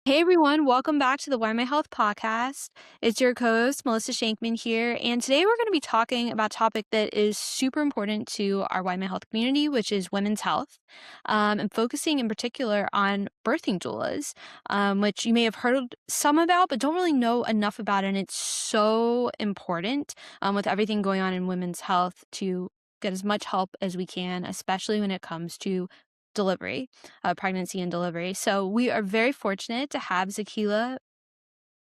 Hey everyone, welcome back to the YMyHealth podcast. It's your co-host Melissa Schenkman here, and today we're going to be talking about a topic that is super important to our YMyHealth community, which is women's health, and focusing in particular on birthing doulas, which you may have heard some about, but don't really know enough about, and it's so important with everything going on in women's health to get as much help as we can, especially when it comes to delivery, pregnancy and delivery. So we are very fortunate to have Zakela.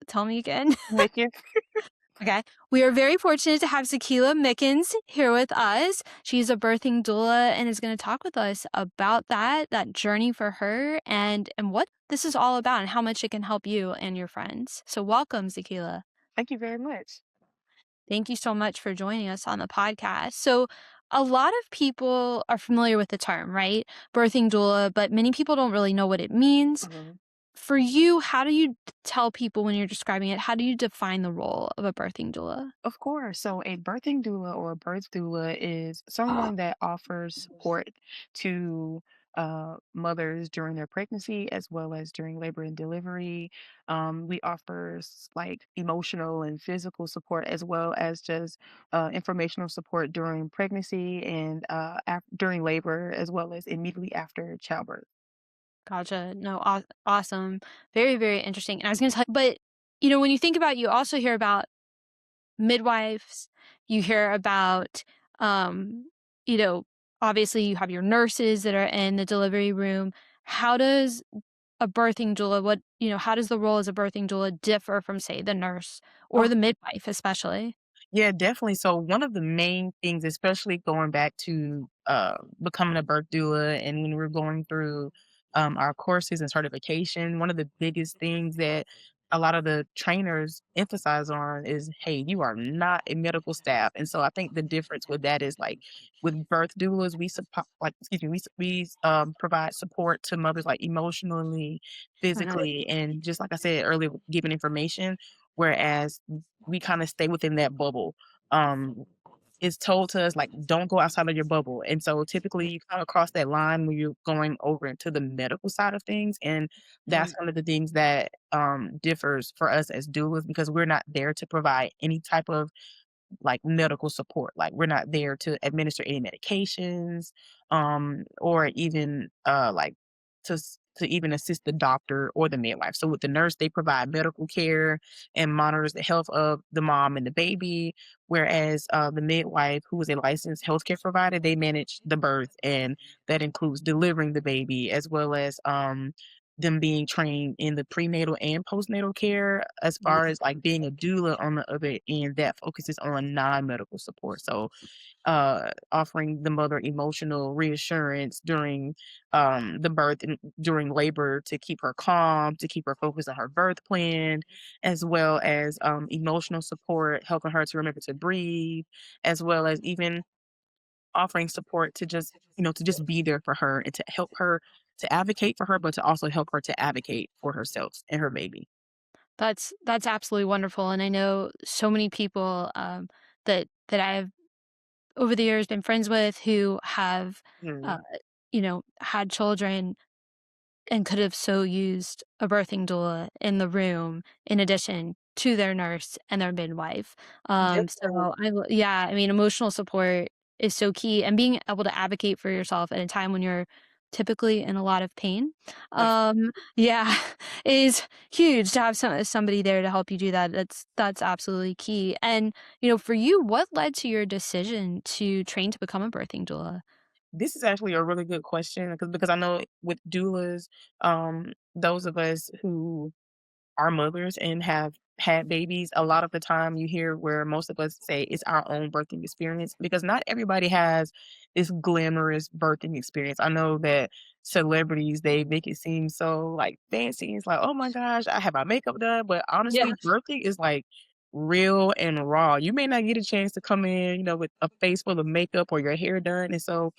Tell me again. Mickens. Okay. We are very fortunate to have Zakela Mickens here with us. She's a birthing doula and is going to talk with us about that journey for her and what this is all about and how much it can help you and your friends. So welcome, Zakela. Thank you very much. Thank you so much for joining us on the podcast. So, a lot of people are familiar with the term, right? Birthing doula, but many people don't really know what it means. Mhm. For you, how do you tell people when you're describing it? How do you define the role of a birthing doula? Of course. So, a birthing doula or a birth doula is someone that offers support to mothers during their pregnancy as well as during labor and delivery. We offer like emotional and physical support as well as just informational support during pregnancy and during labor as well as immediately after childbirth. Gotcha. No, awesome. Very, very interesting. And I was going to tell, but when you think about, you also hear about midwives, you hear about, um, you know, obviously you have your nurses that are in the delivery room. How does a birthing doula, how does the role as a birthing doula differ from, say, the nurse or the midwife, especially? Yeah, definitely. So one of the main things, especially going back to becoming a birth doula and when we're going through our courses and certification, one of the biggest things that a lot of the trainers emphasize on is, hey, you are not a medical staff. And so I think the difference with that is like with birth doulas, we support, like, excuse me, provide support to mothers like emotionally, Mhm. physically, and just like I said earlier, giving information. Whereas we kinda stay within that bubble. Um, it's told to us, like, "Don't go outside of your bubble," and so typically you kinda cross that line when you're going over into the medical side of things, and that's one of the things that, differs for us as doulas because we're not there to provide any type of like medical support. Like we're not there to administer any medications, or even like to even assist the doctor or the midwife. So with the nurse, they provide medical care and monitors the health of the mom and the baby, whereas the midwife, who is a licensed healthcare provider, they manage the birth, and that includes delivering the baby as well as them being trained in the prenatal and postnatal care as far as like being a doula on the other end that focuses on non-medical support. So offering the mother emotional reassurance during the birth and during labor to keep her calm, to keep her focused on her birth plan, as well as emotional support, helping her to remember to breathe, as well as even offering support to just, to just be there for her and to help her to advocate for her, but to also help her to advocate for herself and her baby. That's absolutely wonderful, and I know so many people, that I've over the years been friends with who have, uh, Mhm. had children and could have so used a birthing doula in the room in addition to their nurse and their midwife. Definitely. Yeah, I mean, emotional support is so key, and being able to advocate for yourself at a time when you're typically in a lot of pain, yeah, is huge to have somebody there to help you do that. That's absolutely key. And, for you, what led to your decision to train to become a birthing doula? This is actually a really good question because I know with doulas, those of us who are mothers and have had babies, a lot of the time you hear where most of us say it's our own birthing experience because not everybody has this glamorous birthing experience. I know that celebrities, they make it seem so like fancy. It's like, oh my gosh, I have my makeup done. But Yeah. honestly, birthing is like real and raw. You may not get a chance to come in, with a face full of makeup or your hair done. And so,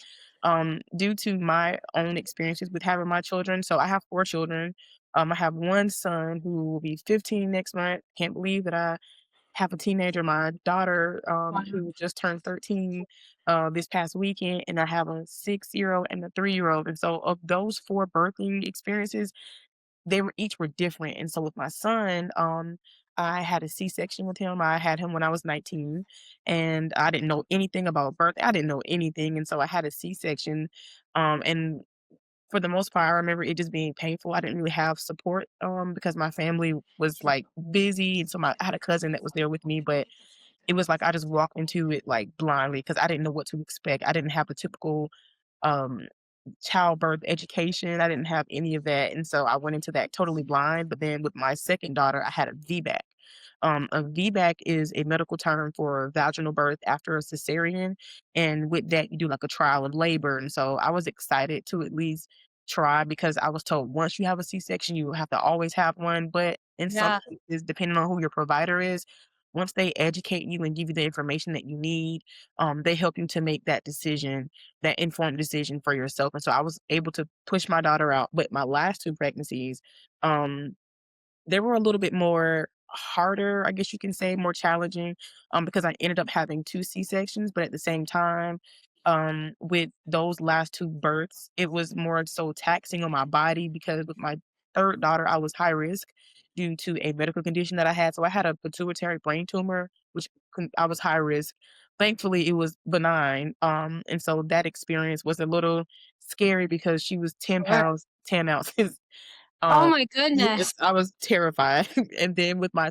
due to my own experiences with having my children, so I have four children. I have one son who will be 15 next month. Can't believe that I have a teenager. My daughter, who just turned 13 this past weekend, and I have a 6-year-old and a 3-year-old. And so, of those four birthing experiences, they were each were different, and so with my son, I had a C-section with him. I had him when I was 19, and I didn't know anything about birth. I didn't know anything, and so I had a C-section, and for the most part, I remember it just being painful. I didn't really have support, because my family was, like, busy, and so I had a cousin that was there with me, but it was like I just walked into it, like, blindly because I didn't know what to expect. I didn't have a typical, um, childbirth education. I didn't have any of that, and so I went into that totally blind. But then with my second daughter, I had a VBAC. A VBAC is a medical term for vaginal birth after a cesarean, and with that, you do like a trial of labor. And so I was excited to at least try because I was told once you have a C-section, you have to always have one. But in some Yeah. cases, depending on who your provider is, once they educate you and give you the information that you need, they help you to make that decision, that informed decision for yourself. And so I was able to push my daughter out. But my last two pregnancies, um, they were a little bit more harder, I guess you can say, more challenging, because I ended up having 2 C-sections, but at the same time, with those last 2 births, it was more so taxing on my body because with my 3rd daughter, I was high risk due to a medical condition that I had. So I had a pituitary brain tumor, which I was high risk. Thankfully, it was benign, and so that experience was a little scary because she was 10 Sure. pounds, 10 ounces. Oh Um, my yes, goodness. I was terrified. And then with my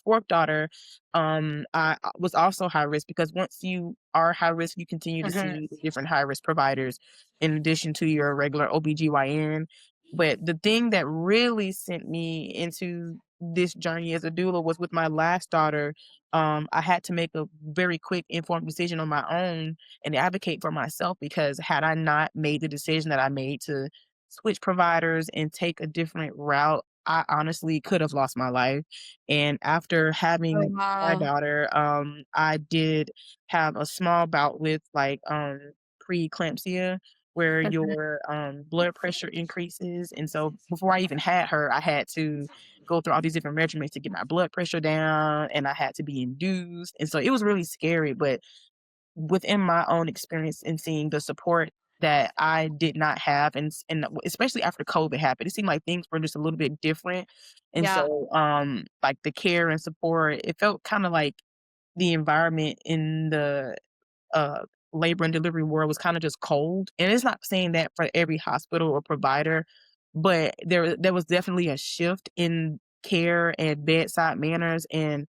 4th daughter, I was also high risk because once you are high risk, you continue to Mhm. see the different high risk providers in addition to your regular OBGYN. But the thing that really sent me into this journey as a doula was with my last daughter. I had to make a very quick informed decision on my own and advocate for myself because had I not made the decision that I made to switch providers and take a different route, I honestly could have lost my life. And after Oh, having my wow. daughter, I did have a small bout with like preeclampsia where Mhm. your blood pressure increases. And so before I even had her, I had to go through all these different regimens to get my blood pressure down and I had to be induced. And so it was really scary, but within my own experience and seeing the support that I did not have and especially after COVID happened, it seemed like things were just a little bit different. And Yeah. so, like the care and support, it felt kinda like the environment in the, uh, labor and delivery world was kinda just cold. And it's not saying that for every hospital or provider, but there was definitely a shift in care and bedside manners and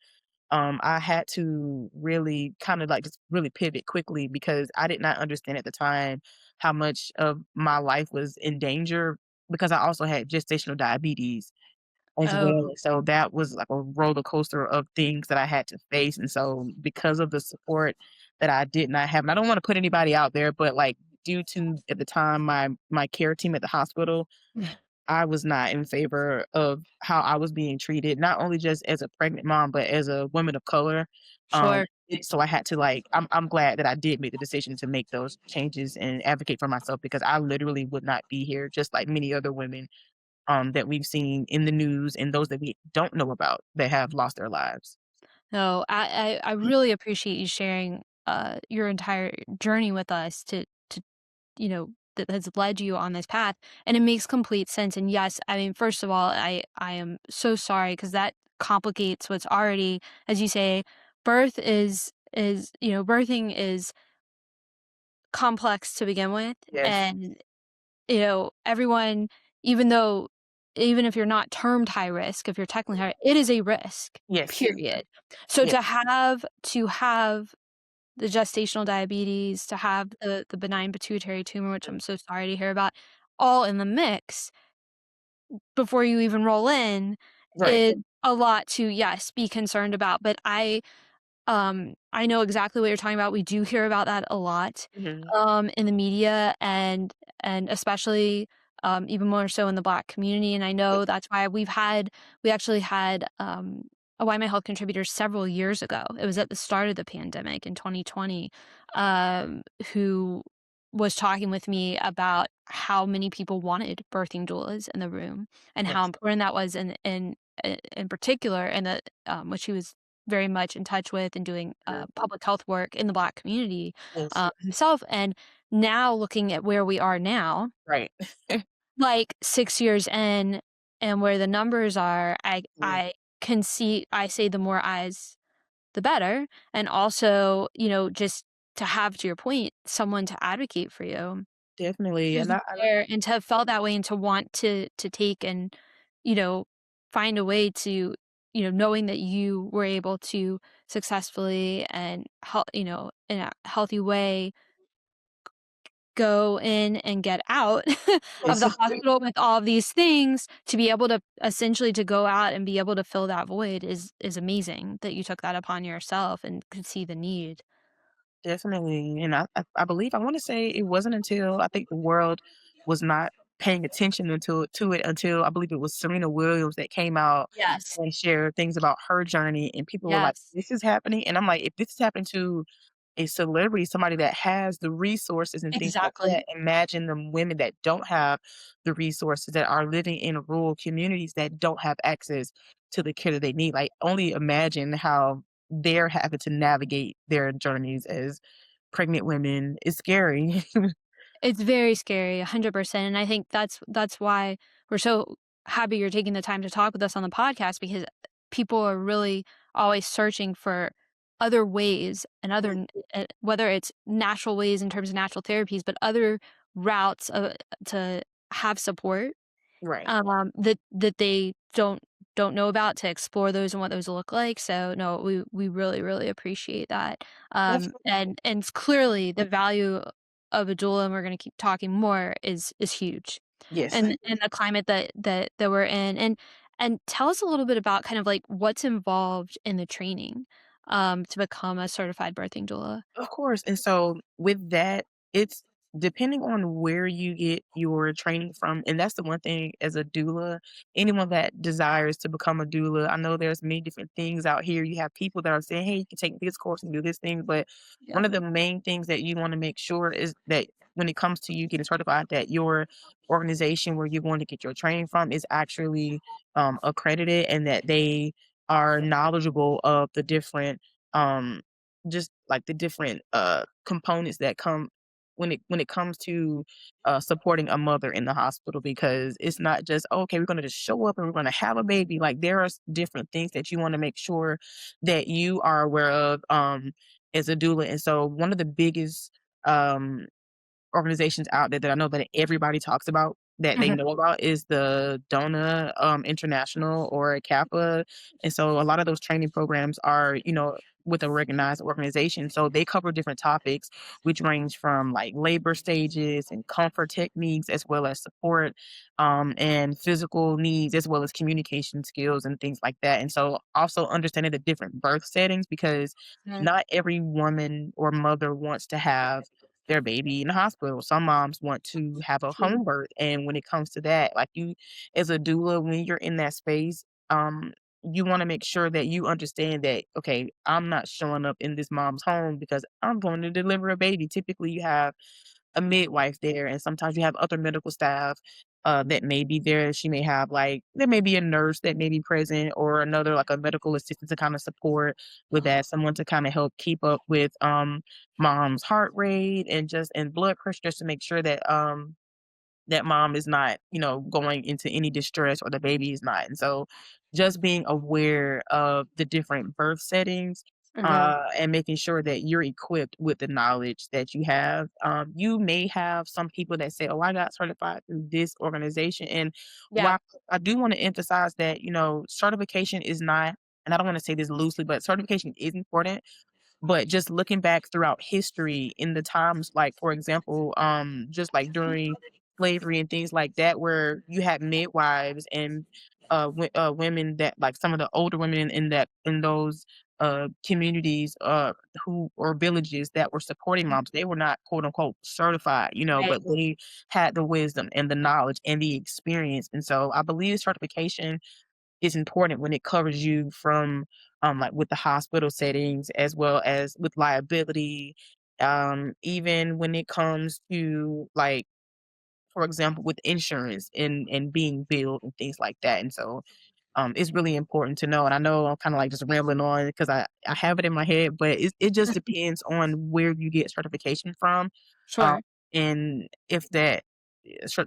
I had to really kind of like just really pivot quickly because I did not understand at the time how much of my life was in danger because I also had gestational diabetes as Oh, well. So that was like a roller coaster of things that I had to face. And so because of the support that I did not have, and I don't want to put anybody out there, but like due to at the time my care team at the hospital, I was not in favor of how I was being treated, not only just as a pregnant mom, but as a woman of color. sure. So I had to like I'm glad that I did make the decision to make those changes and advocate for myself because I literally would not be here just like many other women that we've seen in the news and those that we don't know about that have lost their lives. No, I really appreciate you sharing, your entire journey with us to you know, that has led you on this path, and it makes complete sense, and yes, I mean, first of all, I am so sorry because that complicates what's already as you say, birthing is complex to begin with, Yes. and, everyone even though even if you're not termed high risk, if you're technically high, it is a risk, Yes. period. So Yes. to have the gestational diabetes, to have the benign pituitary tumor, which Mhm. I'm so sorry to hear about, all in the mix before you even roll in Right. is a lot to, yes, be concerned about, but I know exactly what you're talking about. We do hear about that a lot, Mhm. in the media and especially, even more so in the Black community, and I Yes. know that's why we actually had, a YMyHealth contributor several years ago. It was at the start of the pandemic in 2020, who was talking with me about how many people wanted birthing doulas in the room and how Yes. important that was in particular, and that, which he was very much in touch with and doing, Mhm. public health work in the Black community, Yes. himself, and now looking at where we are now, Right. like, 6 years in and where the numbers are, Yeah, I can see I say the more eyes, the better, and also, just to have, to your point, someone to advocate for you. definitely, Who's and I there, and to have felt that way and to want to take and, you know, find a way to, knowing that you were able to successfully and in a healthy way go in and get out of yes. the hospital with all of these things, to be able to essentially to go out and be able to fill that void is amazing that you took that upon yourself and could see the need. Definitely, and I believe I wanna say it wasn't until I think the world was not paying attention until to it until I believe it was Serena Williams that came out Yes. and shared things about her journey, and people were like, Yes. "This is happening," and I'm like, "If this is happening to a celebrity, somebody that has the resources and things like that, Exactly. imagine the women that don't have the resources, that are living in rural communities that don't have access to the care that they need." Like, only imagine how they're having to navigate their journeys as pregnant women. It's scary. It's very scary, 100%, and I think that's why we're so happy you're taking the time to talk with us on the podcast, because people are really always searching for other ways and other whether it's natural ways in terms of natural therapies, but other routes, to have support, Right. that they don't know about, to explore those and what those look like. So no, we really, really appreciate that. And it's clearly the value of a doula, and we're gonna keep talking more, is huge. Yes. And the climate that we're in. And tell us a little bit about kind of like what's involved in the training, to become a certified birthing doula. Of course, and so with that, it's depending on where you get your training from, and that's the one thing as a doula, anyone that desires to become a doula, I know there's many different things out here. You have people that are saying, "Hey, you can take this course and do this thing," but Yeah. one of the main things that you wanna make sure is that when it comes to you getting certified, that your organization where you're going to get your training from is actually, accredited, and that they are knowledgeable of the different, um just like the different components that come when it comes to supporting a mother in the hospital, because it's not just, "Oh, okay, we're going to just show up and we're going to have a baby." Like, there are different things that you want to make sure that you are aware of as a doula. And so one of the biggest um organizations out there that I know that everybody talks about, that they Mhm. know about, is the Dona International, or Kappa. And so a lot of those training programs are, with a recognized organization. So they cover different topics, which range from like labor stages and comfort techniques, as well as support and physical needs, as well as communication skills and things like that. And so also understanding the different birth settings, because Mhm. not every woman or mother wants to have their baby in the hospital. Some moms want to have a True. home birth, and when it comes to that, like, you as a doula, when you're in that space, you wanna make sure that you understand that, "Okay, I'm not showing up in this mom's home because I'm going to deliver a baby." Typically, you have a midwife there, and sometimes you have other medical staff, that may be there. She may have, like, there may be a nurse that may be present, or another, like, a medical assistant to kinda support with that, someone to kinda help keep up with, mom's heart rate and blood pressure, just to make sure that, that mom is not, going into any distress, or the baby is not. And so just being aware of the different birth settings, Mhm. and making sure that you're equipped with the knowledge that you have. You may have some people that say, "Oh, I got certified through this organization." And Yeah. while I do want to emphasize that, certification is not, and I don't want to say this loosely, but certification is important, but just looking back throughout history in the times, like, for example, just like during slavery and things like that, where you had midwives and women, that, like, some of the older women in those communities, who, or villages, that were supporting moms, they were not, quote unquote, certified, Right. but they had the wisdom and the knowledge and the experience. And so I believe certification is important when it covers you from, like, with the hospital settings, as well as with liability, even when it comes to, like, for example, with insurance and being billed and things like that. And so, it's really important to know. And I know I'm kind of like just rambling on because I have it in my head, but it just depends on where you get certification from, um, Sure. and if that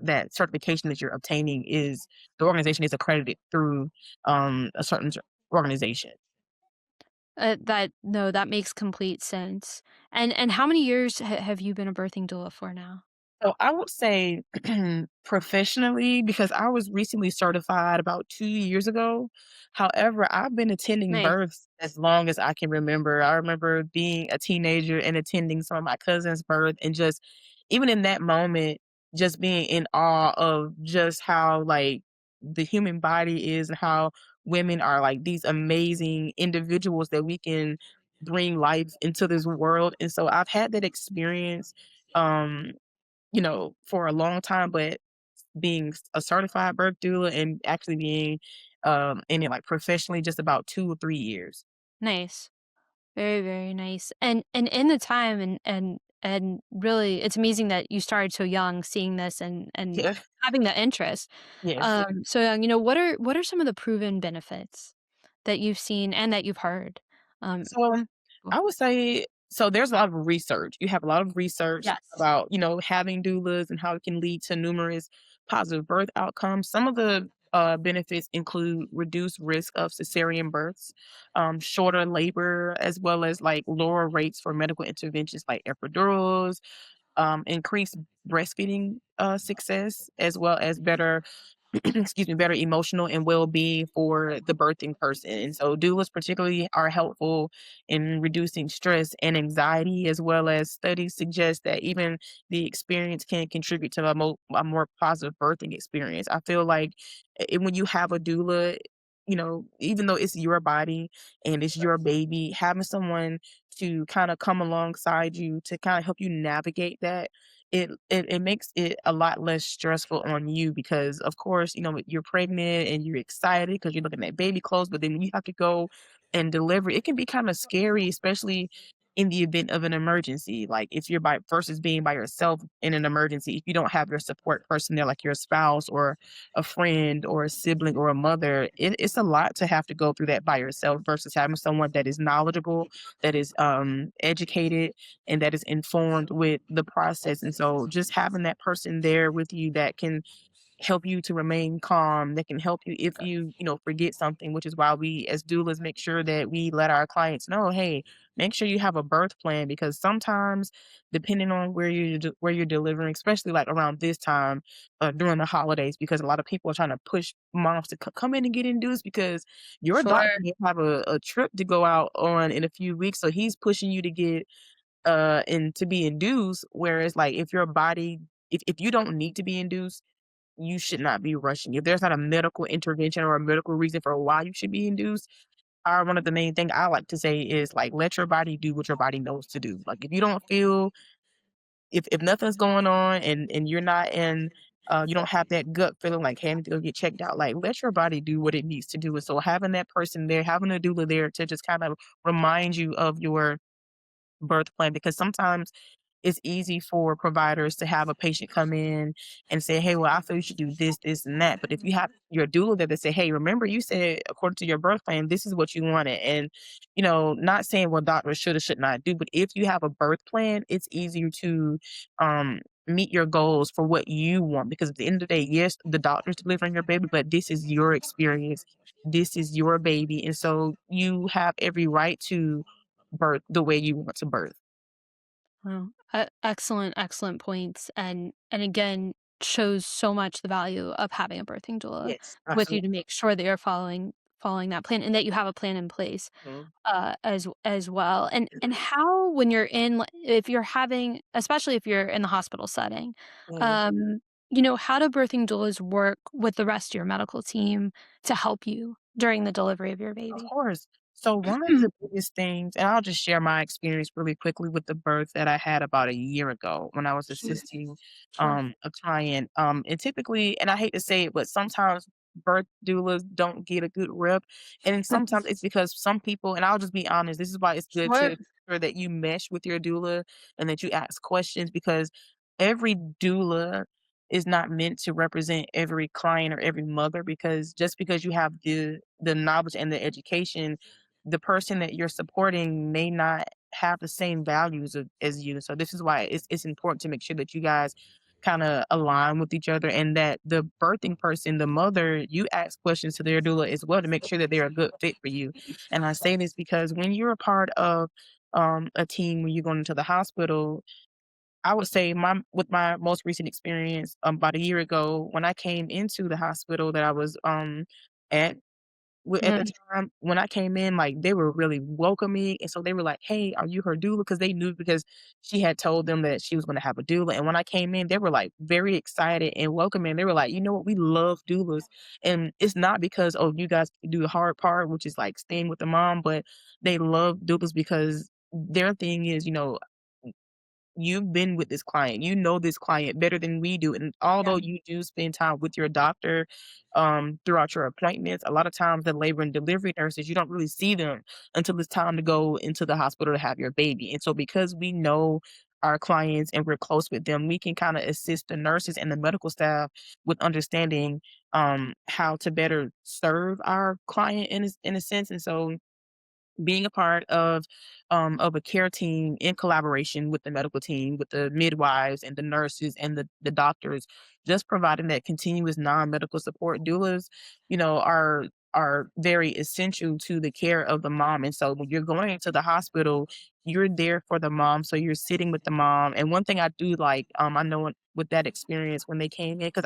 that certification that you're obtaining is the organization is accredited through a certain organization. That no, that makes complete sense. And how many years have you been a birthing doula for now? So I would say professionally, because I was recently certified about 2 years ago. However, I've been attending Nice. births as long as I can remember. I remember being a teenager and attending some of my cousin's birth, and just even in that moment, just being in awe of just how like the human body is and how women are like these amazing individuals that we can bring life into this world. And so I've had that experience. Um, for a long time, but being a certified birth doula and actually being, in it, like, professionally just about 2 or 3 years. Nice. Very, very nice. And in the time and really it's amazing that you started so young seeing this and Yeah. having the interest. Yes. So young, what are some of the proven benefits that you've seen and that you've heard? Um, So, w I would say so there's a lot of research. You have a lot of research yes. about, having doulas and how it can lead to numerous positive birth outcomes. Some of the, benefits include reduced risk of cesarean births, shorter labor, as well as, like, lower rates for medical interventions like epidurals, increased breastfeeding, success, as well as better excuse me, better emotional and well-being for the birthing person. And so doulas particularly are helpful in reducing stress and anxiety, as well as studies suggest that even the experience can contribute to a more positive birthing experience. I feel like when you have a doula, even though it's your body and it's your baby, having someone to kind of come alongside you to kind of help you navigate that, it makes it a lot less stressful on you because, of course, you're pregnant and you're excited because you're looking at baby clothes, but then when you have to go and deliver, it can be kind of scary, especially in the event of an emergency. Like if you're by versus being by yourself in an emergency, if you don't have your support person there, like your spouse or a friend or a sibling or a mother, it's a lot to have to go through that by yourself versus having someone that is knowledgeable, that is educated, and that is informed with the process. And so just having that person there with you that can help you to remain calm, that can help you if you forget something, which is why we as doulas make sure that we let our clients know, hey, make sure you have a birth plan because sometimes depending on where you're delivering, especially like around this time during the holidays, because a lot of people are trying to push moms to come in and get induced because your doctor Sure. may have a trip to go out on in a few weeks, so he's pushing you to get and to be induced. Whereas like if your body if you don't need to be induced, you should not be rushing. If there's not a medical intervention or a medical reason for why you should be induced, one of the main thing I like to say is like let your body do what your body knows to do. Like if you don't feel if nothing's going on and you're not in you don't have that gut feeling like, hey, I need to go get checked out. Like let your body do what it needs to do. And so having that person there, having a doula there to just kind of remind you of your birth plan, because sometimes it's easy for providers to have a patient come in and say, "Hey, well, I feel you should do this, this, and that." But if you have your doula there to say, "Hey, remember you said according to your birth plan, this is what you wanted," and not saying what doctors should or should not do, but if you have a birth plan, it's easier to meet your goals for what you want. Because at the end of the day, yes, the doctor's delivering your baby, but this is your experience. This is your baby, and so you have every right to birth the way you want to birth. Wow. Excellent, excellent points, and again shows so much the value of having a birthing doula Yes, with you absolutely. to make sure that you're following that plan and that you have a plan in place as well. And how when you're in if you're having especially if you're in the hospital setting, Mhm. um, how do birthing doulas work with the rest of your medical team to help you during the delivery of your Of baby? course. So one of the biggest things, and I'll just share my experience really quickly with the birth that I had about a year ago when I was Sure, assisting sure. a client. And typically, and I hate to say it, but sometimes birth doulas don't get a good rep. And sometimes it's because some people, and I'll just be honest, this is why it's good to Sure. make sure that you mesh with your doula and that you ask questions, because every doula is not meant to represent every client or every mother, because just because you have the knowledge and the education, the person that you're supporting may not have the same values as you. So this is why it's important to make sure that you guys kinda align with each other, and that the birthing person, the mother, you ask questions to their doula as well to make sure that they're a good fit for you. And I say this because when you're a part of, a team, when you're going into the hospital, I would say with my most recent experience, about a year ago, when I came into the hospital that I was, at at the Mhm. time, when I came in, like, they were really welcoming, and so they were like, "Hey, are you her doula?" Because they knew because she had told them that she was gonna have a doula, and when I came in, they were, like, very excited and welcoming. They were like, "You know what? We love doulas." And it's not because, "Oh, you guys do the hard part," which is, like, staying with the mom, but they love doulas because their thing is, you've been with this client, you know this client better than we do, and Yeah. although you do spend time with your doctor, throughout your appointments, a lot of times the labor and delivery nurses, you don't really see them until it's time to go into the hospital to have your baby, and so because we know our clients and we're close with them, we can kinda assist the nurses and the medical staff with understanding, how to better serve our client in a sense, and so being a part of a care team in collaboration with the medical team, with the midwives and the nurses and the doctors, just providing that continuous non-medical support. Doulas, are very essential to the care of the mom. And so when you're going into the hospital, you're there for the mom. So you're sitting with the mom. And one thing I do like, I know with that experience when they came in, because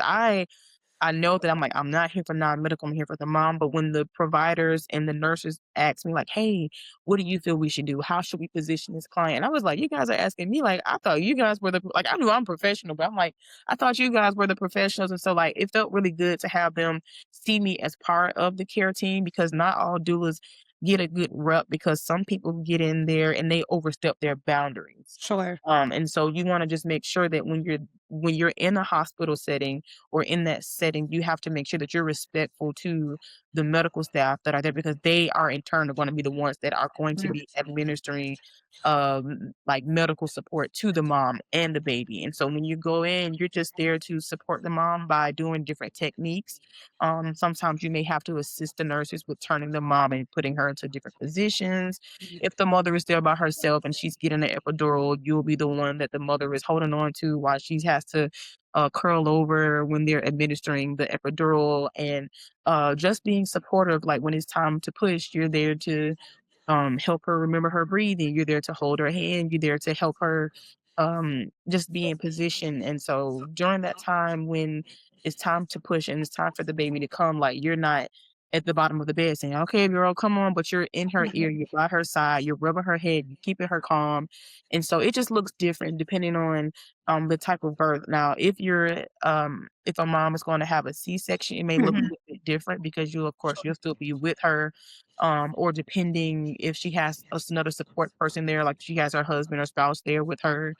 I know that I'm not here for non-medical, I'm here for the mom, but when the providers and the nurses ask me like, "Hey, what do you feel we should do? How should we position this client?" And I was like, "You guys are asking me like, I thought you guys were the," like, I knew I'm professional, but I'm like, "I thought you guys were the professionals." And so, like, it felt really good to have them see me as part of the care team because not all doulas get a good rep because some people get in there and they overstep their boundaries. Sure. And so you wanna just make sure that when you're in a hospital setting or in that setting, you have to make sure that you're respectful to the medical staff that are there because they are in turn are gonna be the ones that are going to Mhm. be administering, like, medical support to the mom and the baby, and so when you go in, you're just there to support the mom by doing different techniques. Sometimes you may have to assist the nurses with turning the mom and putting her into different positions. If the mother is there by herself and she's getting an epidural, you'll be the one that the mother is holding on to while she has to curl over when they're administering the epidural and just being supportive. Like when it's time to push, you're there to help her remember her breathing. You're there to hold her hand. You're there to help her just be in position. And so during that time when it's time to push and it's time for the baby to come, like you're not at the bottom of the bed saying, "Okay, girl, come on," but you're in her ear, Mhm. you're by her side, you're rubbing her head, you're keeping her calm. And so it just looks different depending on the type of birth. Now, if a mom is going to have a C-section, it may look a Mhm. little bit different because you of course you'll still be with her, or depending if she has another support person there, like she has her husband or spouse there with her.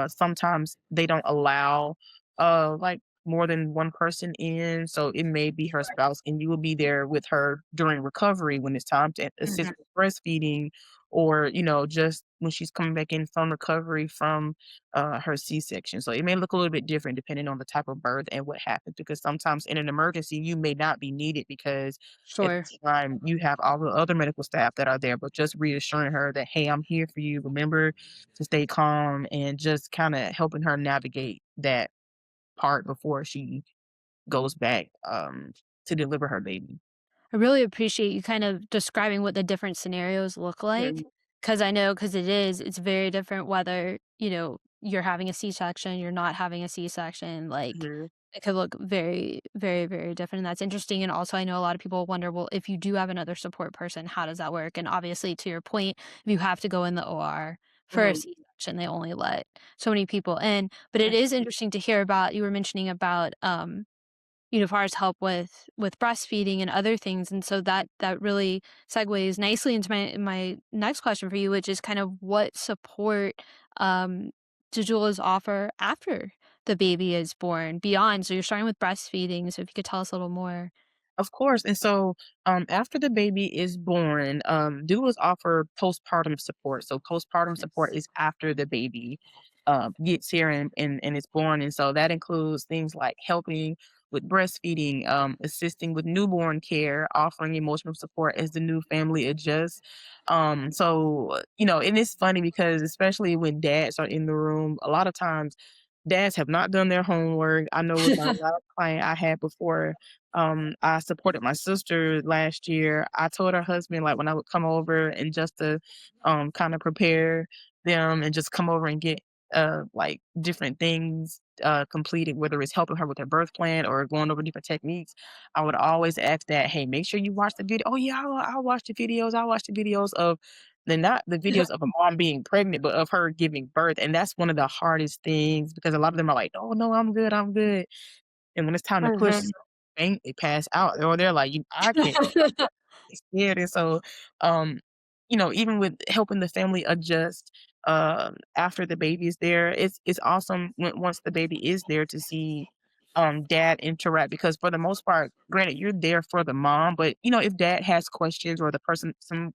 Sometimes they don't allow like more than one person in, so it may be her spouse, and you will be there with her during recovery when it's time to assist Mhm. with breastfeeding, or just when she's coming back in from recovery from her C-section. So it may look a little bit different depending on the type of birth and what happens, because sometimes in an emergency you may not be needed because at Sure. the time you have all the other medical staff that are there, but just reassuring her that, "Hey, I'm here for you. Remember to stay calm," and just kind of helping her navigate that part before she goes back to deliver her baby. I really appreciate you kind of describing what the different scenarios look like, Mhm, because I know because it's very different whether, you're having a C-section, you're not having a C-section, like, mhm, it could look very, very, very different, and that's interesting, and also I know a lot of people wonder, well, if you do have another support person, how does that work? And obviously, to your point, if you have to go in the OR for a mhm, C-section, they only let so many people in, but it is interesting to hear about you were mentioning about, as far as help with breastfeeding and other things, and so that really segues nicely into my next question for you, which is kind of what support do doulas offer after the baby is born beyond. So you're starting with breastfeeding, so if you could tell us a little more. Of course, and so, after the baby is born, doulas offer postpartum support. So postpartum support is after the baby, gets here and is born, and so that includes things like helping with breastfeeding, assisting with newborn care, offering emotional support as the new family adjusts. And it's funny because especially when dads are in the room, a lot of times dads have not done their homework. I know with my last client I had before, I supported my sister last year. I told her husband, like, when I would come over and just to, kinda prepare them and just come over and get, like, different things, completed, whether it's helping her with her birth plan or going over different techniques, I would always ask that, "Hey, make sure you watch the video." "Oh, yeah, I'll watch the videos. I'll watch the videos of" not the videos of a mom being pregnant, but of her giving birth, and that's one of the hardest things because a lot of them are like, "Oh, no, I'm good, I'm good." And when it's time to push, Mhm. bang, they pass out, or they're like, "You I can't." Scared, and so, um, even with helping the family adjust, after the baby is there, it's awesome when once the baby is there to see, dad interact because for the most part, granted, you're there for the mom, but, if dad has questions or the person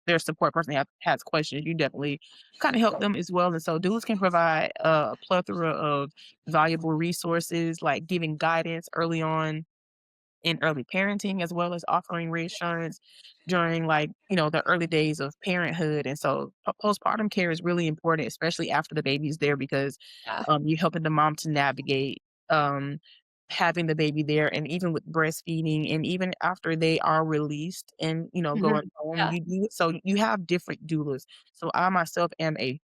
their support person has questions, you definitely kinda help them as well, and so doulas can provide a plethora of valuable resources, like giving guidance early on in early parenting as well as offering reassurance during the early days of parenthood. And so postpartum care is really important, especially after the baby's there because Yeah. you're helping the mom to navigate um, having the baby there and even with breastfeeding and even after they are released and Mhm. going home Yeah. you do so you have different doulas. So I myself am a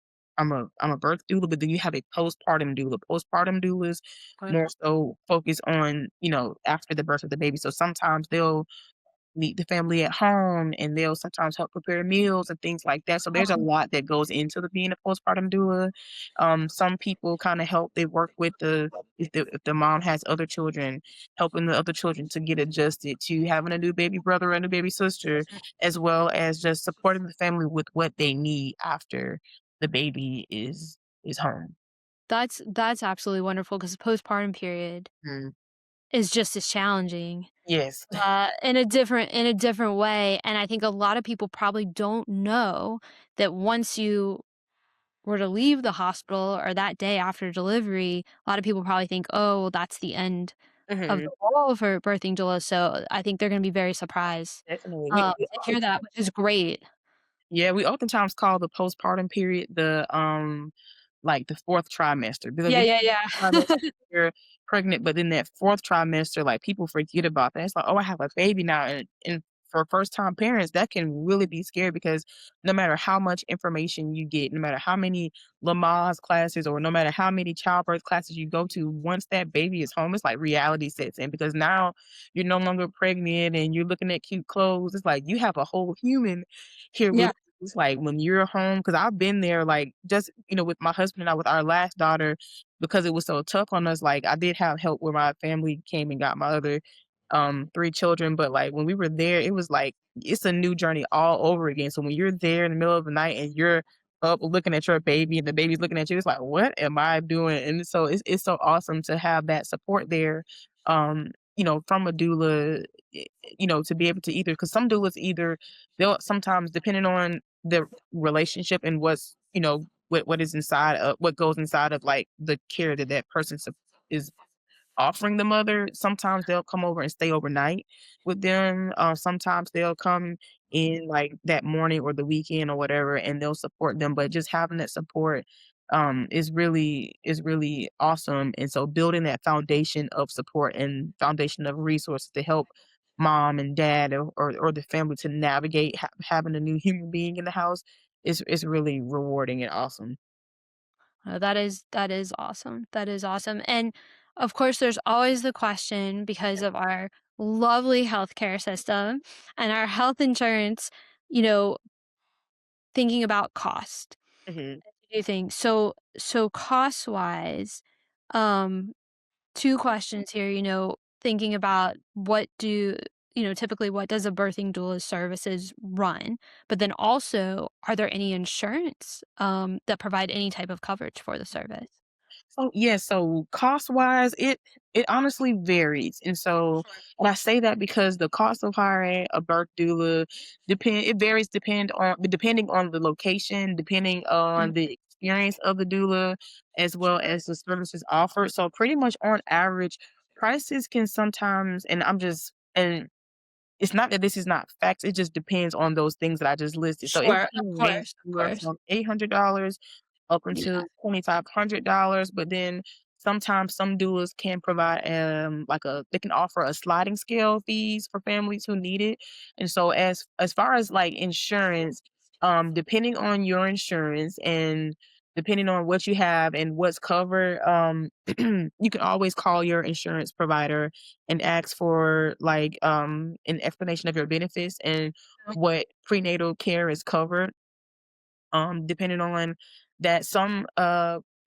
birth doula, but then you have a postpartum doula. Postpartum doulas Okay. more so focus on, after the birth of the baby. So sometimes they'll meet the family at home and they'll sometimes help prepare meals and things like that. So there's a lot that goes into the being a postpartum doula. Some people kind of help, they work with if the mom has other children, helping the other children to get adjusted to having a new baby brother or a new baby sister, as well as just supporting the family with what they need after the baby is home. That's absolutely wonderful because the postpartum period Mm. is just as challenging, Yes. in a different way, and I think a lot of people probably don't know that once you were to leave the hospital or that day after delivery, a lot of people probably think, "Oh, well, that's the end of Mhm. the role for birthing doula," so I think they're gonna be very surprised, Definitely. We to hear that, which is great. Yeah, we oftentimes call the postpartum period like the 4th trimester because Yeah, if yeah, yeah. trimester you're pregnant, but then that 4th trimester, like, people forget about that. It's like, "Oh, I have a baby now," and for first-time parents, that can really be scary because no matter how much information you get, no matter how many Lamaze classes or no matter how many childbirth classes you go to, once that baby is home, it's like reality sets in because now you're no longer pregnant and you're looking at cute clothes. It's like you have a whole human here Yeah, with it's like when you're home, because I've been there, like, just, with my husband and I, with our last daughter, because it was so tough on us, like, I did have help where my family came and got my other, 3 children, but, like, when we were there, it was like, it's a new journey all over again, so when you're there in the middle of the night and you're up looking at your baby and the baby's looking at you, it's like, "What am I doing?" And so it's so awesome to have that support there, from a doula, to be able to either because some doulas either they'll sometimes depending on the relationship and what is inside of what goes inside of like the care that that person is offering the mother. Sometimes they'll come over and stay overnight with them. Sometimes they'll come in like that morning or the weekend or whatever, and they'll support them. But just having that support is really awesome. And so building that foundation of support and foundation of resources to help mom and dad or the family to navigate having a new human being in the house is really rewarding and awesome. that is awesome, that is awesome, and, of course, there's always the question because of our lovely healthcare system and our health insurance, you know, thinking about cost. Mhm. Do you think so cost-wise, um 2 questions here, thinking about typically what does a birthing doula services run? But then also, are there any insurance, that provide any type of coverage for the service? So yeah, so cost wise, it honestly varies, and I say that because the cost of hiring a birth doula varies depending on the location, depending Mhm. on the experience of the doula, as well as the services offered. So pretty much on average, prices can sometimes, and it's not that this is not facts, it just depends on those things that I just listed. So it Sure, of can range course, of anywhere course. from $800 up Yeah. until $2,500, but then sometimes some doulas can provide, they can offer a sliding scale fees for families who need it. And so as far as, like, insurance, depending on your insurance and depending on what you have and what's covered, you can always call your insurance provider and ask for, like, an explanation of your benefits and what prenatal care is covered. Depending on that, some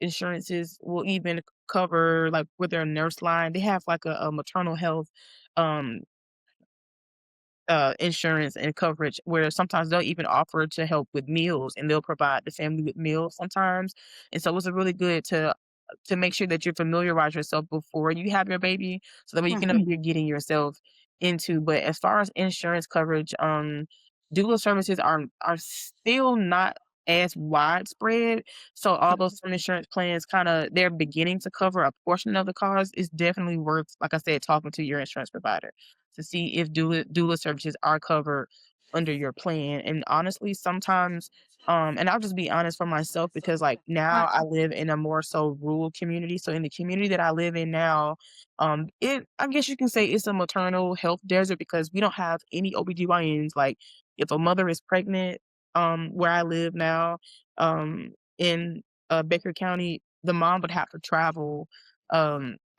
insurances will even cover, like, with their nurse line. They have like a maternal health um insurance and coverage where sometimes they'll even offer to help with meals and they'll provide the family with meals sometimes. And so it's a really good to make sure that you familiarize yourself before you have your baby so that way you can know what you're getting yourself into. But as far as insurance coverage, doula services are still not as widespread. So although some insurance plans they're beginning to cover a portion of the cost, it's definitely worth, like I said, talking to your insurance provider to see if doula services are covered under your plan. And honestly, sometimes, and I'll just be honest for myself because like now I live in a more so rural community. So in the community that I live in now, I guess you can say it's a maternal health desert because we don't have any OBGYNs. Like if a mother is pregnant, where I live now, in Baker County, the mom would have to travel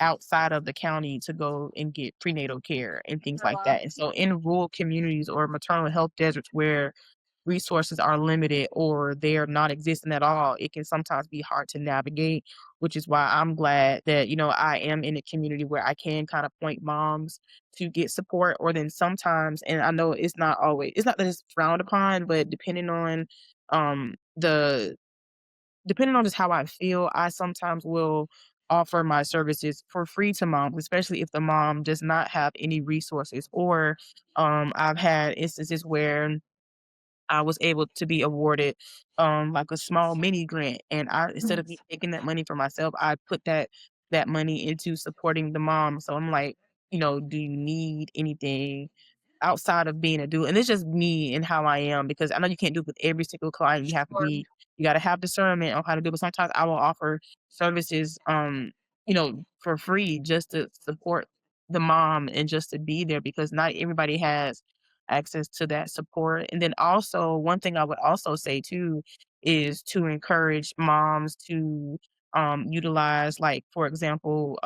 outside of the county to go and get prenatal care and things like that. And so in rural communities or maternal health deserts where resources are limited or they're not existing at all, it can sometimes be hard to navigate, which is why I'm glad that, I am in a community where I can kind of point moms to get support. Or then sometimes, and I know it's not that it's frowned upon, but um the depending on just how I feel, I sometimes will offer my services for free to moms, especially if the mom does not have any resources. Or I've had instances where I was able to be awarded, like a small mini grant, and I instead of me taking that money for myself, I put that money into supporting the mom. So I'm like, "Do you need anything outside of being a doula?" And it's just me and how I am because I know you can't do it with every single client. You gotta have discernment on how to do it, but sometimes I will offer services, for free just to support the mom and just to be there because not everybody has access to that support. And then also, one thing I would also say too is to encourage moms to utilize, like, for example,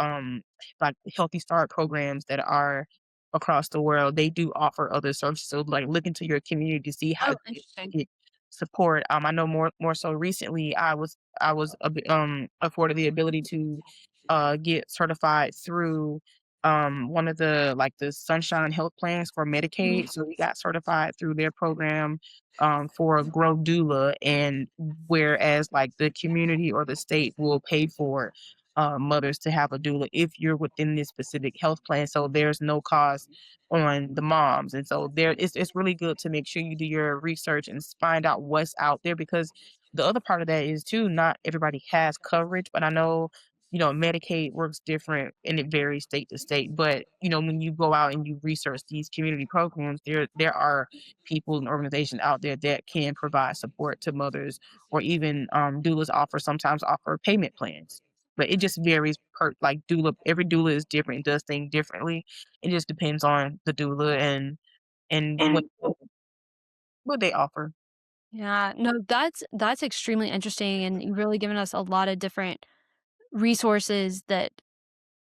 like Healthy Start programs that are across the world. They do offer other services. So like look into your community to see how Oh, to interesting. get support. I know more so recently I was afforded the ability to get certified through one of the Sunshine Health plans for Medicaid. So we got certified through their program for a Grow Doula, and whereas like the community or the state will pay for mothers to have a doula if you're within this specific health plan. So there's no cost on the moms. And so it's really good to make sure you do your research and find out what's out there because the other part of that is too, not everybody has coverage, but I know Medicaid works different and it varies state to state. But, when you go out and you research these community programs, there are people and organizations out there that can provide support to mothers or even doulas sometimes offer payment plans. But it just varies per like doula. Every doula is different, does things differently. It just depends on the doula and what they offer. Yeah, no, that's extremely interesting, and you've really given us a lot of different resources that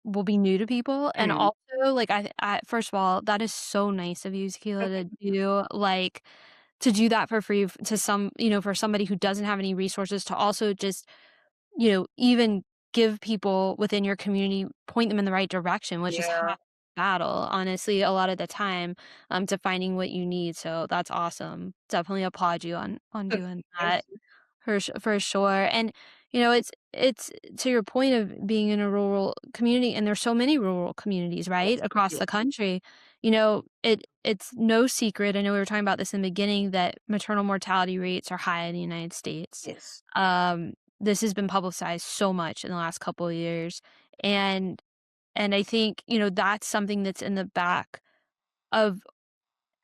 will be new to people, and Mm, also, like, I first of all, that is so nice of you, Zakela, to do that for free to for somebody who doesn't have any resources to also just even give people within your community, point them in the right direction, which is yeah. half the battle, honestly, a lot of the time, to finding what you need, so that's awesome. Definitely applaud you on doing Thank that. you. For sure, and, it's to your point of being in a rural community, and there's so many rural communities, right, Yes. across Yes. the country. It's no secret, I know we were talking about this in the beginning, that maternal mortality rates are high in the United States. Yes. Um, this has been publicized so much in the last couple of years, and I think, that's something that's in the back of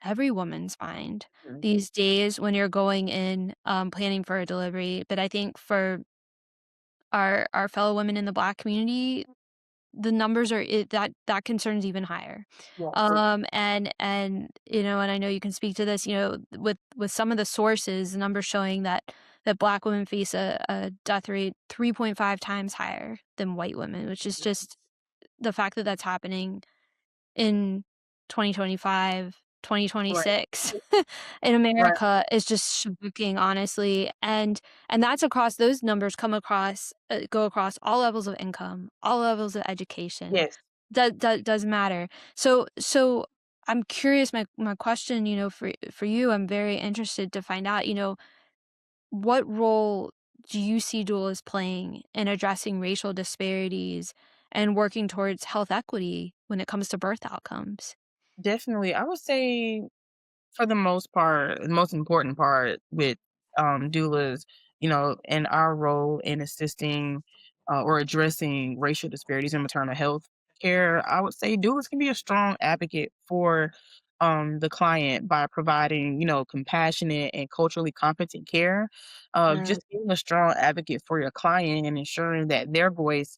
every woman's mind Mm, these days when you're going in, planning for a delivery. But I think for our fellow women in the Black community, the numbers are that concerns even higher. Yes. And, and I know you can speak to this, with some of the sources, the numbers showing that Black women face a death rate 3.5 times higher than white women, which is just the fact that that's happening in 2025, Right. 2026 in Right. America is just shocking, honestly, and that's across those numbers go across all levels of income, all levels of education. Yes. Doesn't matter. So I'm curious, my question, for you, I'm very interested to find out, what role do you see doulas playing in addressing racial disparities and working towards health equity when it comes to birth outcomes? Definitely. I would say for the most part, the most important part with doulas, and our role in assisting or addressing racial disparities in maternal health care, I would say doulas can be a strong advocate for the client by providing, compassionate and culturally competent care. Yeah. Just being a strong advocate for your client and ensuring that their voice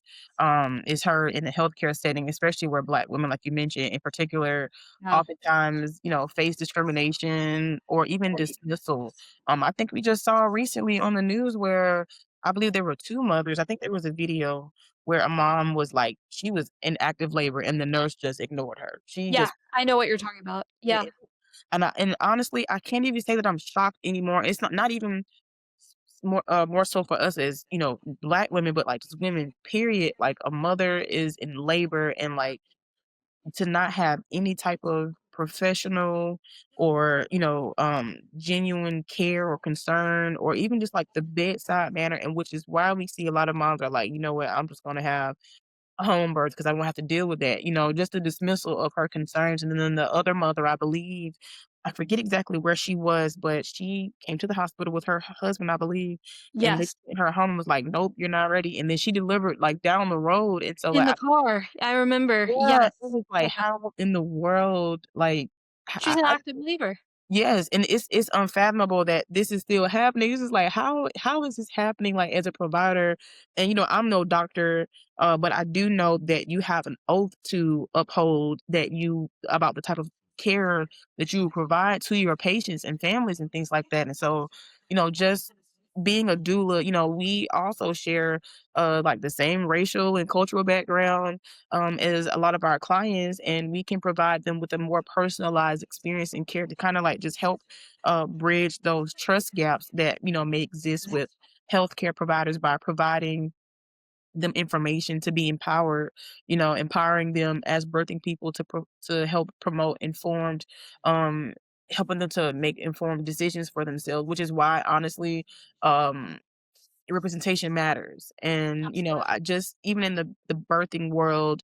is heard in the healthcare setting, especially where Black women, like you mentioned, in particular, Yeah. oftentimes, face discrimination or even dismissal. I think we just saw recently on the news where I believe there were 2 mothers. I think there was a video where a mom was like, she was in active labor and the nurse just ignored her. She Yeah, just I know what you're talking about. Yeah. and honestly, I can't even say that I'm shocked anymore. It's not even more so for us as, Black women, but like just women, period. Like a mother is in labor and like to not have any type of professional or genuine care or concern or even just like the bedside manner, and which is why we see a lot of moms are like, you know what, I'm just going to have a home birth because I won't have to deal with that, just the dismissal of her concerns. And then the other mother, I believe, I forget exactly where she was, but she came to the hospital with her husband, I believe, and they Yes. sent her home and was like, nope, you're not ready, and then she delivered like down the road. And so In like the car, I remember. yeah, it Yes. was like, Yeah. how in the world, like, She's an active believer. yes, and it's unfathomable that this is still happening. This is like, how is this happening, like, as a provider? And, I'm no doctor, but I do know that you have an oath to uphold that you about the type of care that you provide to your patients and families and things like that. And so, just being a doula, we also share, like, the same racial and cultural background, as a lot of our clients, and we can provide them with a more personalized experience and care to kind of like just help bridge those trust gaps that may exist with healthcare providers by providing them information to be empowered, empowering them as birthing people to help promote informed, um, helping them to make informed decisions for themselves, which is why honestly, um, representation matters. And, Absolutely. I just even in the birthing world,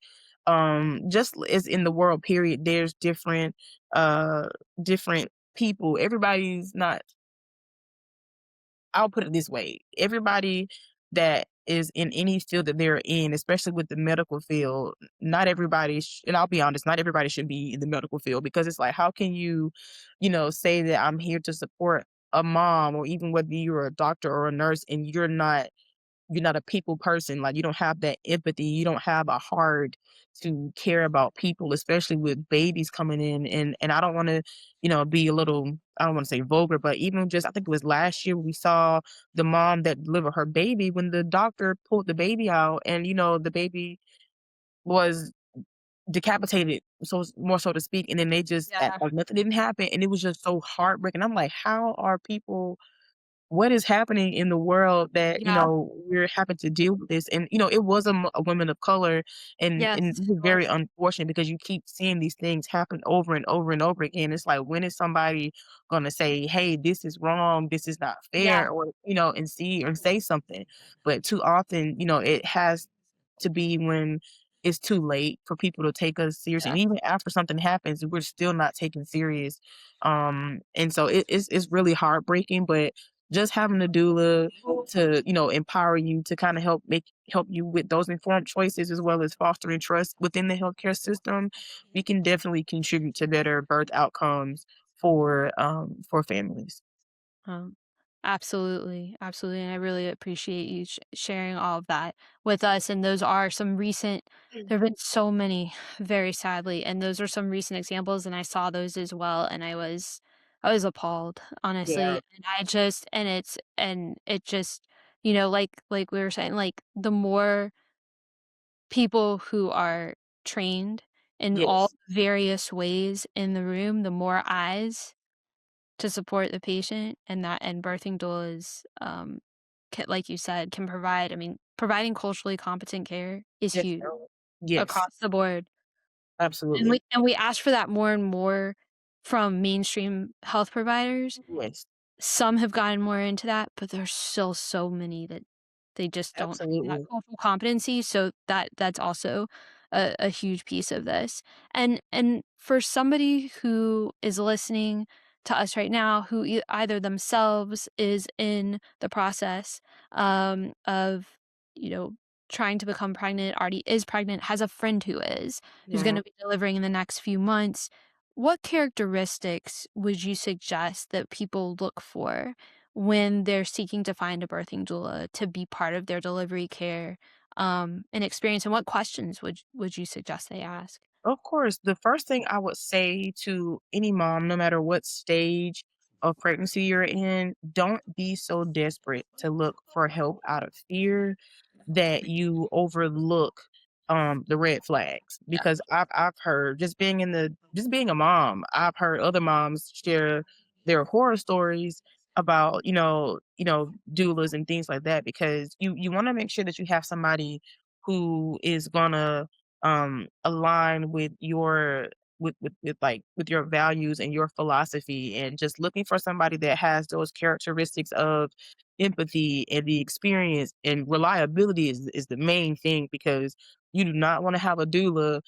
just as in the world period, there's different people. Everybody's not I'll put it this way, everybody that is in any field that they're in, especially with the medical field, not everybody and I'll be honest, not everybody should be in the medical field because it's like, how can you, say that I'm here to support a mom or even whether you're a doctor or a nurse and you're not a people person, like, you don't have that empathy, you don't have a heart to care about people, especially with babies coming in, and I don't wanna, be a little I don't wanna say vulgar, but even just I think it was last year, we saw the mom that delivered her baby when the doctor pulled the baby out and, the baby was decapitated, so more so to speak, and then they just act Yeah. like nothing didn't happen, and it was just so heartbreaking. I'm like, "How are people what is happening in the world that, Yeah. we're having to deal with this?" And, it was a woman of color, and Yes, this is it very was. unfortunate because you keep seeing these things happen over and over and over again. It's like, when is somebody gonna say, "Hey, this is wrong, this is not Yeah. fair," or, and see or say something? But too often, it has to be when it's too late for people to take us seriously. Yeah. And even after something happens, we're still not taken serious. And so it's really heartbreaking, but just having a doula to, empower you to kind of help you with those informed choices as well as fostering trust within the healthcare system, we can definitely contribute to better birth outcomes for families. Um, Absolutely, absolutely, and I really appreciate you sharing all of that with us. And those are some recent. Mm. There have been so many, very sadly, and those are some recent examples. And I saw those as well, and I was appalled, Yeah, honestly. And it just, like we were saying, like the more people who are trained in all yes, various ways in the room, the more eyes to support the patient, and birthing doulas, like you said, can provide. I mean, providing culturally competent care is huge definitely. Yes, across the board, and absolutely. we ask for that more and more from mainstream health providers. Yes, Some have gotten more into that, but there's still so many that they just don't have that absolutely. cultural competency, so that's also a huge piece of this. And for somebody who is listening to us right now, who either themselves is in the process, of, you know, trying to become pregnant, already is pregnant, has a friend who's Mhm. gonna be delivering in the next few months, what characteristics would you suggest that people look for when they're seeking to find a birthing doula to be part of their delivery care, and experience? And what questions would you suggest they ask? Of course, the first thing I would say to any mom, no matter what stage of pregnancy you're in, don't be so desperate to look for help out of fear that you overlook the red flags. Because I've heard, just being a mom, I've heard other moms share their horror stories about, doulas and things like that, because you want to make sure that you have somebody who is gonna align with your with your values and your philosophy, and just looking for somebody that has those characteristics of empathy and the experience and reliability is the main thing, because you do not want to have a doula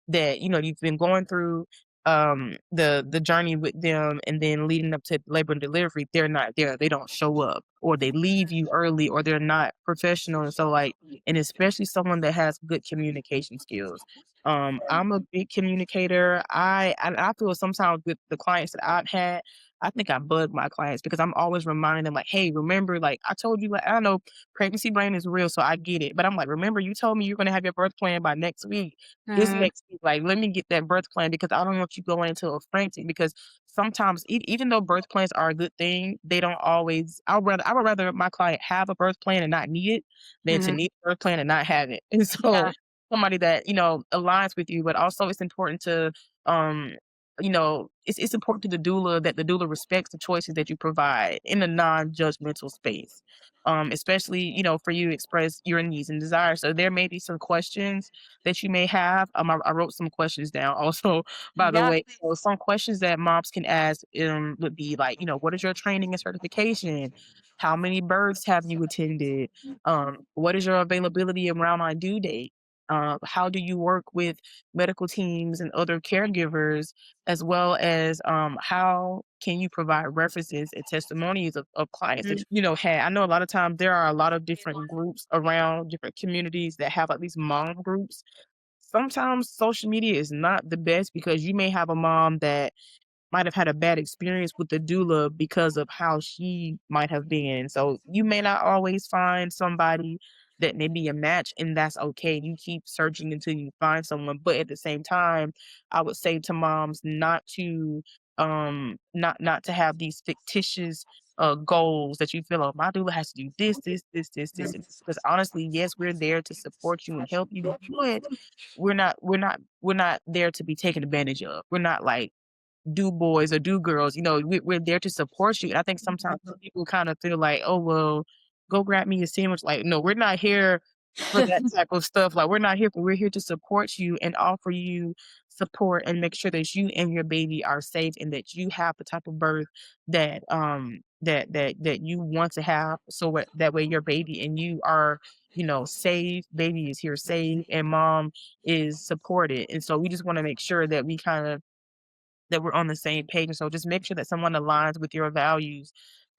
that, you've been going through the journey with them, and then leading up to labor and delivery, they're not there, they don't show up, or they leave you early, or they're not professional. And so, like, and especially someone that has good communication skills. I'm a big communicator. I feel sometimes with the clients that I've had, I think I bug my clients because I'm always reminding them, like, hey, remember, like I told you, like, I know pregnancy brain is real, so I get it, but I'm like, remember, you told me you're going to have your birth plan by next week. This Mhm. next week, like, let me get that birth plan, because I don't want you going into a frenzy. Because sometimes, even though birth plans are a good thing, they don't always. I would rather my client have a birth plan and not need it than to Mhm. need a birth plan and not have it. And so, Yeah. somebody that aligns with you, but also it's important to um it's important to the doula that the doula respects the choices that you provide in a non-judgmental space. Especially, for you to express your needs and desires. So there may be some questions that you may have. I wrote some questions down also, by the Yeah. way. So some questions that moms can ask would be like, what is your training and certification? How many births have you attended? What is your availability around my due date? How do you work with medical teams and other caregivers, as well as how can you provide references and testimonies of clients that Mhm. had. I know a lot of times there are a lot of different groups around different communities that have like these mom groups. Sometimes social media is not the best, because you may have a mom that might have had a bad experience with the doula because of how she might have been. So you may not always find somebody that may be a match, and that's okay. You keep searching until you find someone. But at the same time, I would say to moms not to have these fictitious goals that you feel, oh, my doula has to do this, and this. Because honestly, yes, we're there to support you and help you, but we're not there to be taken advantage of. We're not like do boys or do girls, we're there to support you. And I think sometimes people kind of feel like, oh, well, go grab me a sandwich. Like, no, we're not here for that type of stuff. Like, we're here to support you and offer you support and make sure that you and your baby are safe, and that you have the type of birth that you want to have. So that way your baby and you are, safe, baby is here safe, and mom is supported. And so we just want to make sure that we're on the same page. And so just make sure that someone aligns with your values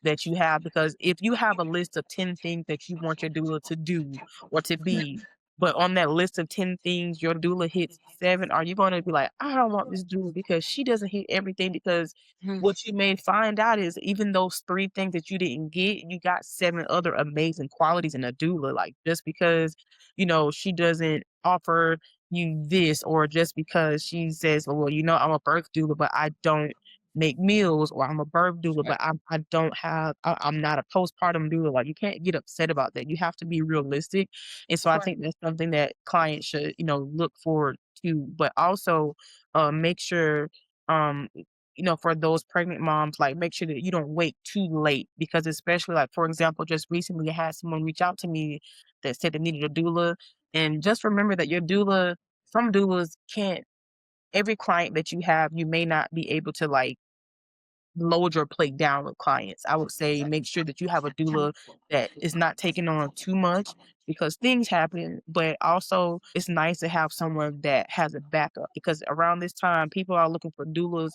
that you have, because if you have a list of 10 things that you want your doula to do or to be, but on that list of 10 things, your doula hits 7, are you gonna be like, "I don't want this doula because she doesn't hit everything," because Mhm. what you may find out is even those 3 things that you didn't get, you got 7 other amazing qualities in a doula, like, just because, she doesn't offer you this, or just because she says, "Well, I'm a birth doula, but I don't make meals," or, "I'm a birth doula, but I don't have I'm not a postpartum doula," like, you can't get upset about that, you have to be realistic, and so I Sure. think that's something that clients should, look forward to, but also, make sure, um, for those pregnant moms, like, make sure that you don't wait too late because especially, like, for example, just recently I had someone reach out to me that said they needed a doula, and just remember that your doula some doulas can't every client that you have, you may not be able to, like, load your plate down with clients. I would say make sure that you have a doula that is not taking on too much because things happen, but also it's nice to have someone that has a backup because around this time, people are looking for doulas,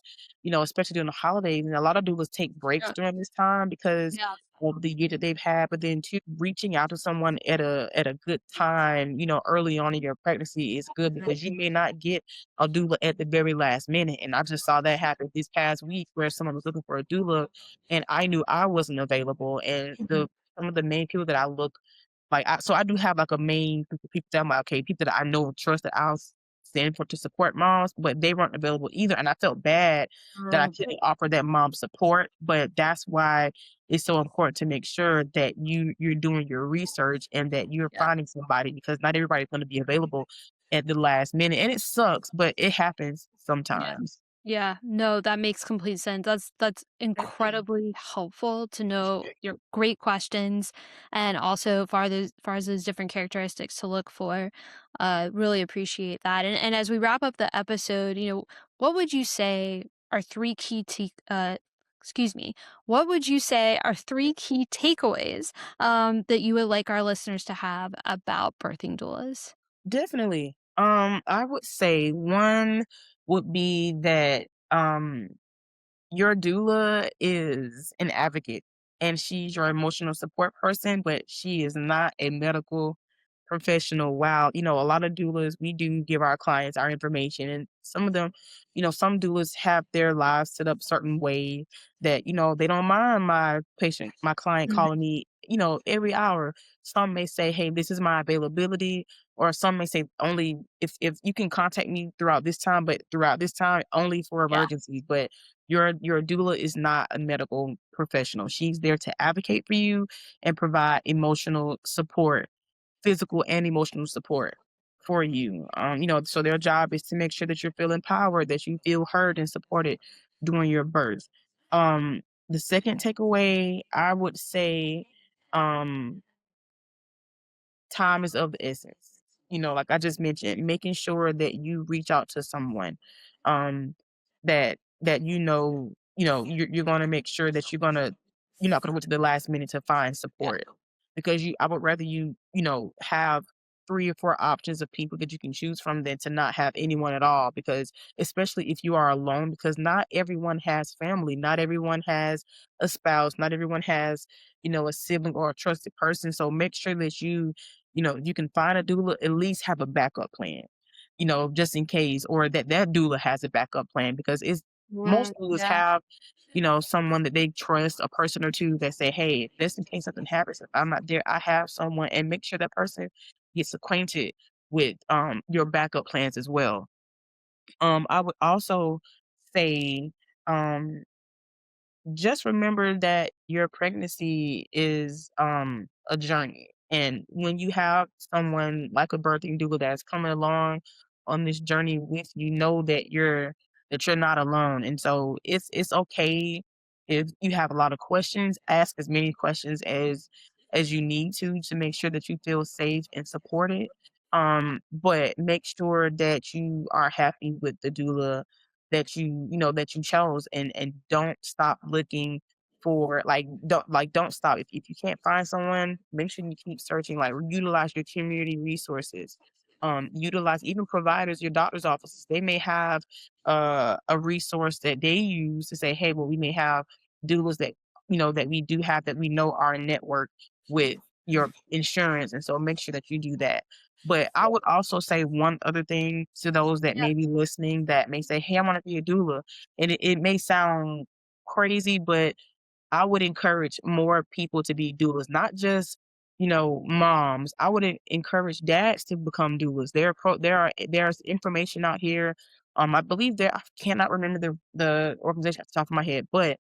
especially during the holidays. And a lot of doulas take breaks Yeah. during this time because Yeah. of the year that they've had, but then too, reaching out to someone at a good time, early on in your pregnancy is good because you may not get a doula at the very last minute. And I just saw that happen this past week where someone was looking for a doula and I knew I wasn't available. And Mhm. the some of the main people that I look like I do have like a main group of people that I'm like, okay, people that I know and trust that send for to support moms, but they weren't available either. And I felt bad that I Oh, couldn't offer that mom support. But that's why it's so important to make sure that you're doing your research and that you're yeah. finding somebody because not everybody's going to be available at the last minute. And it sucks, but it happens Yeah. sometimes. Yeah, no, that makes complete sense. That's incredibly helpful to know your great questions and also far as those different characteristics to look for. Really appreciate that. And as we wrap up the episode, what would you say are three key excuse me, what would you say are three key takeaways that you would like our listeners to have about birthing doulas? Definitely. I would say one would be that your doula is an advocate and she's your emotional support person, but she is not a medical professional. Wow, a lot of doulas, we do give our clients our information, and some of them, some doulas have their lives set up certain way that, they don't mind my client Mhm. calling me, every hour. Some may say, hey, this is my availability, or some may say only if you can contact me throughout this time, but throughout this time only for Yeah. emergencies. But your doula is not a medical professional. She's there to advocate for you and provide emotional support, physical and emotional support for you. So their job is to make sure that you're feeling empowered, that you feel heard and supported during your birth. Um, the second takeaway, I would say, um, time is of the essence. Like I just mentioned, making sure that you reach out to someone um that you're gonna make sure that you're not gonna wait to the last minute to find Yeah. support. Because I would rather have 3 or 4 options of people that you can choose from than to not have anyone at all. Because especially if you are alone, because not everyone has family, not everyone has a spouse, not everyone has, a sibling or a trusted person. So make sure that you can find a doula, at least have a backup plan, just in case, or that doula has a backup plan because most doulas Yeah. have, someone that they trust, a person or two that say, hey, just in case something happens, if I'm not there, I have someone, and make sure that person gets acquainted with your backup plans as well. I would also say, um, just remember that your pregnancy is a journey. And when you have someone like a birthing doula that's coming along on this journey with you, know that you're not alone. And so it's okay if you have a lot of questions, ask as many questions as you need to make sure that you feel safe and supported. But make sure that you are happy with the doula that you chose, and don't stop looking for don't stop if you can't find someone, make sure you keep searching, like utilize your community resources, utilize even providers, your doctor's offices, they may have a resource that they use to say, hey, well, we may have doulas that we do have that we know are in network with your insurance, and so make sure that you do that. But I would also say one other thing to those that Yeah. may be listening that may say, "Hey, I wanna be a doula." And it may sound crazy, but I would encourage more people to be doulas, not just, moms. I would encourage dads to become doulas. There's information out here. I believe I cannot remember the organization at the top of my head, but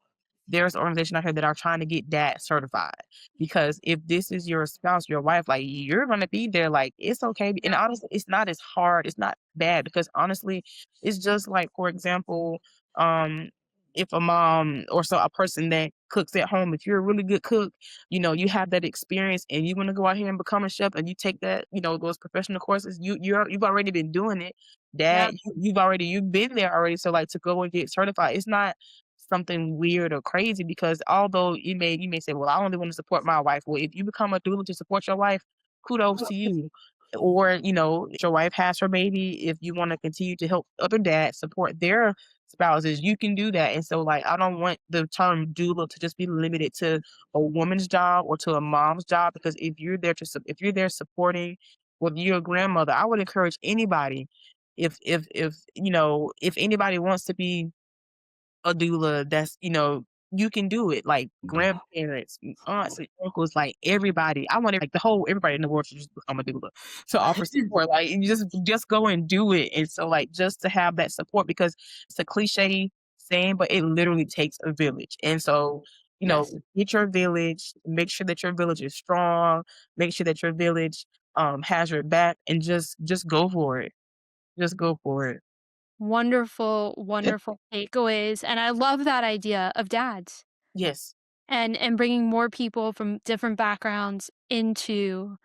there's an organization out here that are trying to get dads certified. Because if this is your spouse, your wife, like you're gonna be there, like it's okay. And honestly, it's not as hard, it's not bad because honestly, it's just like, for example, um, if a mom or a person that cooks at home, if you're a really good cook, you have that experience and you want to go out here and become a chef and you take that, those professional courses, you've already been doing it. Yeah. Dad, you've been there already. So like to go and get certified, it's not something weird or crazy because although you may say, well, I only want to support my wife. Well, if you become a doula to support your wife, kudos to you. Or, if your wife has her baby, if you want to continue to help other dads support their spouses, you can do that. And so, like, I don't want the term doula to just be limited to a woman's job or to a mom's job because if you're there supporting, whether you're a grandmother, I would encourage anybody if anybody wants to be a doula, you can do it, like, grandparents, aunts, and uncles, like, everybody. I want like, the whole everybody in the world should just become a doula to offer support, like, you just go and do it, and so, like, just to have that support because it's a cliche saying, but it literally takes a village, and so, Yes. get your village, make sure that your village is strong, make sure that your village, has your back, and just go for it. Just go for it. Wonderful, wonderful takeaways, and I love that idea of dads Yes. and bringing more people from different backgrounds into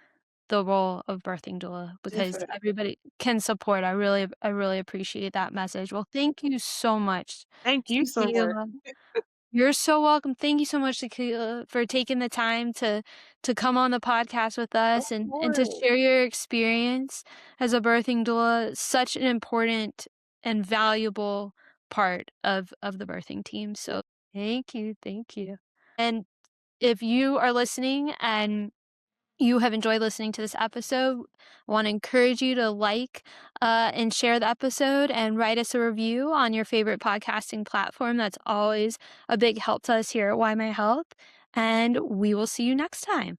the role of birthing doula because Definitely. everybody can support. I really appreciate that message. Well, thank you so much, Thank you so much. Zakela. You're so welcome. Thank you so much, Zakela, for taking the time to come on the podcast with Of us and to course. share your experience as a birthing doula. Such an important and valuable part of the birthing team. So thank you, thank you. And if you are listening and you have enjoyed listening to this episode, I want to encourage you to and share the episode and write us a review on your favorite podcasting platform. That's always a big help to us here at YMyHealth. And we will see you next time.